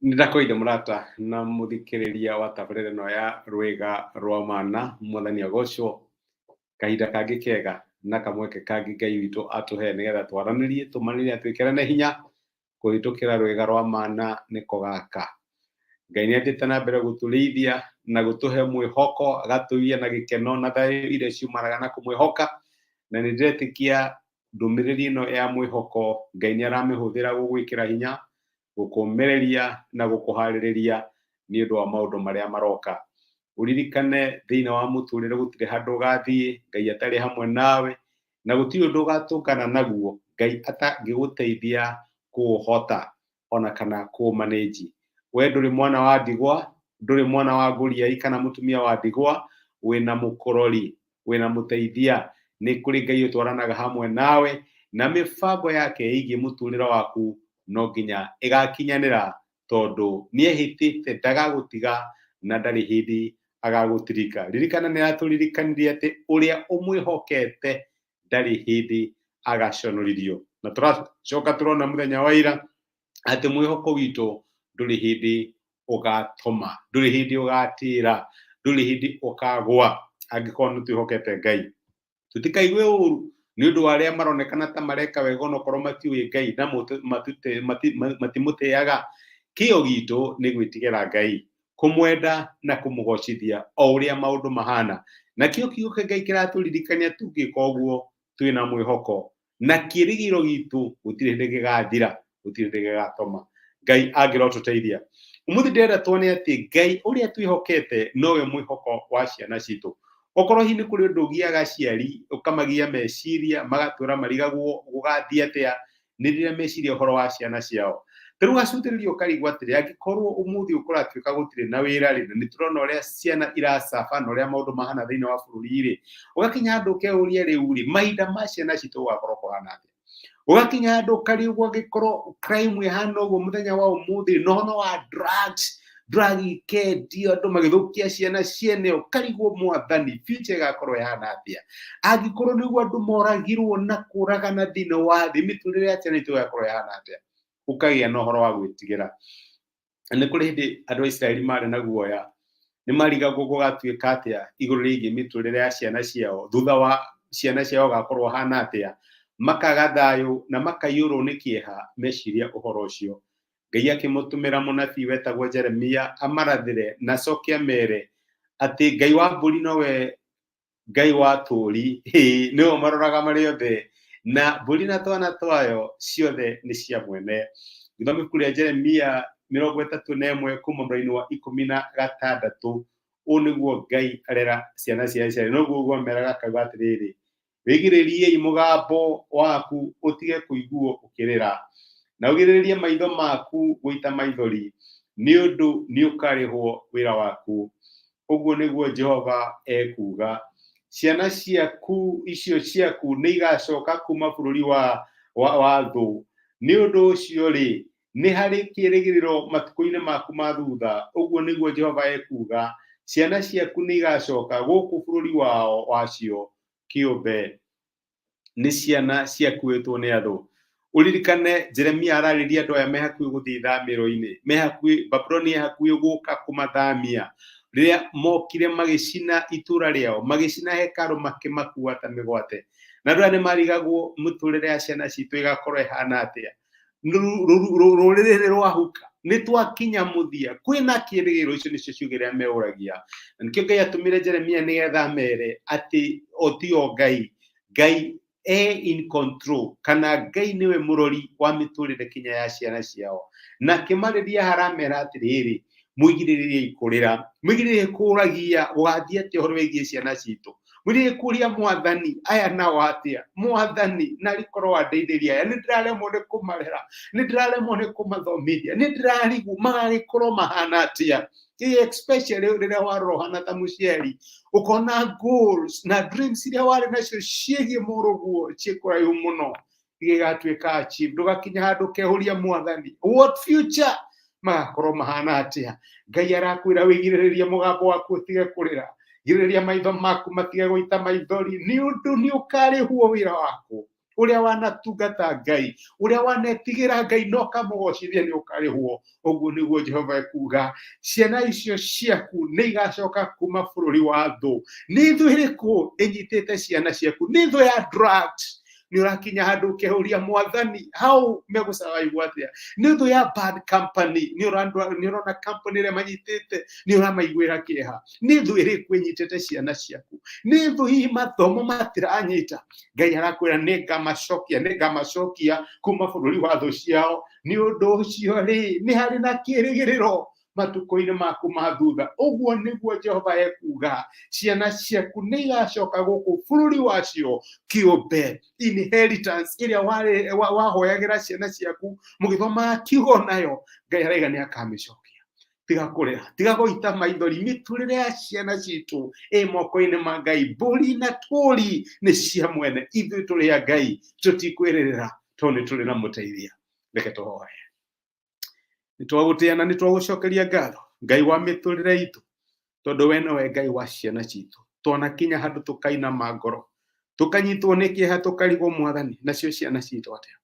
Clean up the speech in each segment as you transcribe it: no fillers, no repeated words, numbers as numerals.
Ndakoide murata na muthikiriria wa tabarĩra ĩno ya rwĩga rwa mana mwathani agocwo kahinda kangĩ kega na kamweke kangĩ Ngai witũ atũhe nĩgetha twaranĩrie tũmanĩrie twĩkĩrane hinya kũhĩtũkĩra rwĩga rwa mana nĩko gaka. Ngai nĩathiĩte na mbere gũtũrĩithia na gũtũhe mwĩhoko, agatũgia na gĩkeno na thayũ iria ciumanaga na kũmwĩhoka, na nĩndĩretĩkia ndũmĩrĩri ĩno ya mwĩhoko Ngai nĩaramĩhũthĩra gũgwĩkĩra hinya, gũkũũmĩrĩria na gũkũharĩrĩria nĩ ũndũ wa maũndũ marĩa maroka. Ũririkane thĩinĩ wa mũtũrĩre gũtirĩ handũ ũgathiĩ Ngai atarĩ hamwe nawe, na gũtirĩ ũndũ ũgatũngana naguo Ngai atangĩgũteithia kũũhota ona kana kũũmanĩnji. We ndũrĩ mwana wa ndigwa, ndũrĩ mwana wa ngũriai kana mũtumia wa ndigwa, wĩna mũkũrori, wĩna mũteithia. Nĩ kũrĩ Ngai ũtwaranaga hamwe nawe, na mĩbango yake ĩgiĩ mũtũrĩre waku no nginya ĩgakinyanĩra, tondũ nĩehĩtĩte ndagagũtiga na ndarĩ hĩndĩ agagũtirika. Ririkana nĩaratũririkanirie atĩ ũrĩa ũmwĩhokete ndarĩ hĩndĩ agaconorithio. Na tũracoka tũrona mũthenya wa ira atĩ mwĩhoko witũ ndũrĩ hĩndĩ ũgatũma, ndũrĩ hĩndĩ ũgatĩra, ndũrĩ hĩndĩ ũkagwa angĩkorwo nĩtwĩhokete Ngai. Tũtikaigue ũru nĩ ũndũ wa arĩa maronekana ta mareka wega onokorwo matiũĩ Ngai na matimũtĩaga. Kĩo gitũ nĩ gwĩtigĩra Ngai, kũmwenda na kũmũgocithia o ũrĩa maũndũ mahana. Na kĩo kiugo kĩa Ngai kĩratũririkania tũngĩka ũguo twĩna mwĩhoko na kĩĩrĩgĩrĩro gitũ gũtirĩ hĩndĩ gĩgathira, gũtirĩ hĩndĩ gĩgatũma. Ngai angĩrotũteithia. Ũmũthĩ ndĩrenda tuone atĩ Ngai ũrĩa twĩhokete nowe mwĩhoko wa ciana citũ. Okorwo hihi nĩ kũrĩ ũndũ ũgiaga aciari ũkamagia meciria magatũra marigagwo gũgathiĩ atĩa, nĩ rĩrĩa meciria ũhoro wa ciana ciao. Rĩu ũgacũthĩrĩria ũkarigwo atĩrĩ, angĩkorwo ũmũthĩ ũkũratuĩka gũtirĩ na wĩra rĩ, na nĩtũrona ũrĩa ciana iracaba na ũrĩa maũndũ mahana thĩinĩ wa bũrũri rĩ, ũgakinya handũ ũkeuria rĩu rĩ, mahinda ma ciana citũ gũgakorwo kũhana atĩa? Ũgakinya handũ ũkarigwo angĩkorwo crime ĩhana ũguo mũthenya wa ũmũthĩ, na ũhoro wa drugs, drug ikendio andũ magĩthũkia ciana ciene, ũkarigwo Mwathani future ĩgakorwo ĩhana atĩa? Angĩkorwo nĩguo andũ moragirwo na kũragana thĩinĩ wa thĩ, mĩtũrĩre ya ciana itũ ĩgakorwo ĩhana atĩa? Ũkagĩa na ũhoro wa gwĩtigĩra. Nĩ kũrĩ hĩndĩ andũ a Isiraeli marĩ na guoya, nĩmarigagwo gũgatuĩka atĩa igũrũ rĩgiĩ mĩtũrĩre ya ciana ciao, thutha wa ciana ciao gũgakorwo hana atĩa, makaga thayũ na makaiyũrwo nĩ kĩeha meciria ũhoro ũcio. Ngai akĩmũtũmĩra mũnabii wetagwo Jeremia amarathĩre na acoke amere atĩ Ngai wa mbũri nowe Ngai wa tũũri, nĩwe maroraga marĩ othe, na mbũri na twana twayo ciothe nĩ cia mwene. Gĩthoma ibuku rĩa Jeremia 31 kuma mũraini wa 16. Ũũ nĩguo Ngai arera ciana cia Isiraeli. Noguo ũguo ameraga akauga atĩrĩrĩ, wĩgirĩriei mũgambo waku ũtige kũiguo ũkĩrĩra, na ũgirĩrĩrie maitho maku gũita maithori, nĩ ũndũ nĩũkarĩhwo wĩra waku. Ũguo nĩguo Jehova ekuga. Ciana ciaku icio ciaku nĩ igacoka kuma bũrũri wa thũ. Nĩ ũndũ ũcio rĩ, nĩ harĩ kĩĩrĩgĩrĩro matukũ-inĩ maku ma thutha. Ũguo nĩguo Jehova ekuga. Ciana ciaku nĩ igacoka gũkũ bũrũri wao wacio kĩũmbe. Nĩ ciana ciakuĩtwo nĩ athũ. Ũririkane Jeremia ararĩria andũ aya me hakuhĩ gũthiĩ ithamĩro-inĩ, me hakuhĩ, Babuloni ĩ hakuhĩ gũka kũmathamia, rĩrĩa mokire magĩcina itũũra rĩao, magĩcina hekarũ makĩmakua ta mĩgwate. Na andũ aya nĩmarigagwo mũtũrĩre ya ciana citũ ĩgakorwo ĩhana atĩa. Rũrĩrĩ nĩ rwahuka, nĩtwakinya mũthia, kwĩna kĩĩrĩgĩrĩro. Icio nĩcio ciugo iria meũragia. Na nĩkĩo Ngai atũmire Jeremia nĩgetha amere atĩ o tio Ngai, Ngai in control, kana Ngai nĩwe mũrori wa mĩtũrĩre kinya ya ciana ciao. Na akĩmarĩria haramera atĩrĩrĩ, mwĩgirĩrĩriei kũrĩra, mwĩgirĩrĩriei kũũragia gũgathiĩ atĩa ũhoro wĩgiĩ ciana citũ. Mwĩgirĩrĩriei kũũria Mwathani, aya nao atĩa? Mwathani na rikorwo andeithĩria aya, nĩndĩraremwo nĩ kũmarera, nĩndĩraremwo nĩ kũmathomithia, nĩndĩrarigwo magagĩkorwo mahana atĩa. Especially rĩrĩa warora ũhana ta mũciari, ũkona goals na dreams iria warĩ nacio ciĩgiĩ mũrũguo ciĩkũraihu mũno, igĩgatuĩka achieve. Ndũgakinya handũ ũkehũria Mwathani, what future magakorwo mahana atĩa? Ngai arakwĩra wĩgirĩrĩrie mũgambo waku ũtige kũrĩra, girĩrĩria maitho maku matige gũita maithori, nĩ ũndũ nĩũkarĩhwo wĩra waku. uria wanatungata Ngai, uria wanetigira Ngai no kamugocithia ni ukarihwo. Uguo niguo Jehova ekuga, ciana icio ciaku ni igacoka kuma bururi wa thu. Ni thu iriku inyitite ciana ciaku? Ni thu ya drugs? Ni urakinya handu ukihuria Mwathani how megusurvive atia? Ni thu ya bad company? Ni urona company ria manyitite ni uramaiguira kieha? Ni thu iriku inyitite ciana ciaku? Ni thu hihi mathomo matiranyita? Ngai arakwira ni ngamacokia kuma bururi wa thu ciao. Ni undu ucio ri ni hari na kirigiriro matuko-ini maku ma thutha. Uguo niguo Jehova ekuga, ciana ciaku ni igacoka guku bururi wacio kiumbe, inheritance iria wahoyagira ciana ciaku mugithoma kiugo nayo. Ngai araiga ni akamicokia. Tiga kurira, tiga guita maithori. Miturire ya ciana citu moko-ini ma Ngai. Mburi na turi ni cia mwene, ithui turi a Ngai, tutikwiririra tondu turi na muteithia. Reke tuhoye. Nitwagutia na nitwagucokeria ngatho Ngai wa miturire itu, tondu we nowe Ngai wa ciana citu. Twanakinya handu tukaina ngoro, tukanyitwo ni kieha, tukarigwo Mwathani, nacio ciana citu atia.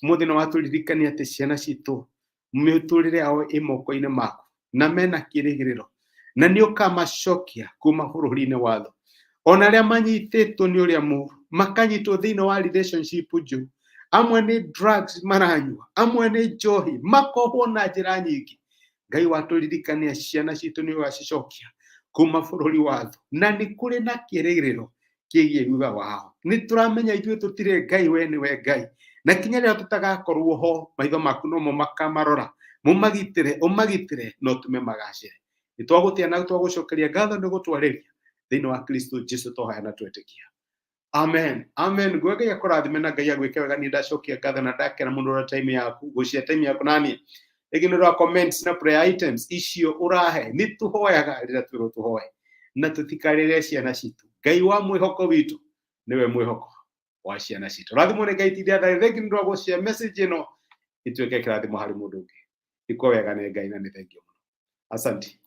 Muthi no waturirikania ati ciana citu miturire yao moko-ini maku na mena kirigiriro, na ni ukamacokia kuma bururi-ini wa thu. Ona aria manyititwo ni uria muru makanyitwo thiini wa relationship njuru, amwe ni drugs maranyua, amwe ni njohi, makohwo na njira nyingi. Ngai waturirikania ciana citu ni ugacicokia kuma bururi wa thu, na ni kuri na kirigiriro kigie thutha wao. Ni turamenya ithuĩ tutire Ngai, we niwe Ngai, na kinya rĩrĩa tutagakorwo ho, maitho maku no makamarora, mumagitire, umagitire, no tume magacire. Nitwagutia na twagucokeria ngatho ni gutwarĩria thĩinĩ wa Kristo Jesu tũhoya na twĩtĩkia. Amen. Amen. Gweke ya kurathime na Ngai agwike wega. Ni ndacokia ngatho na ndakena mundu ora time yaku gucia time yaku nani iginura comments na prayer items icio urahe. Ni tuhoyaga rĩrĩa twĩrwo tuhoye na tutikarĩre ciana citu. Ngai wa mwĩhoko witu niwe mwĩhoko wa ciana citu. Rathimo nĩ Ngai tithia thaĩ. Thengi nĩ ũndũ wa gũshare message ĩno ituĩke kĩrathimo harĩ mũndũ ũngĩ. Iko wega nĩ Ngai na nĩ thengi mũno. Asante.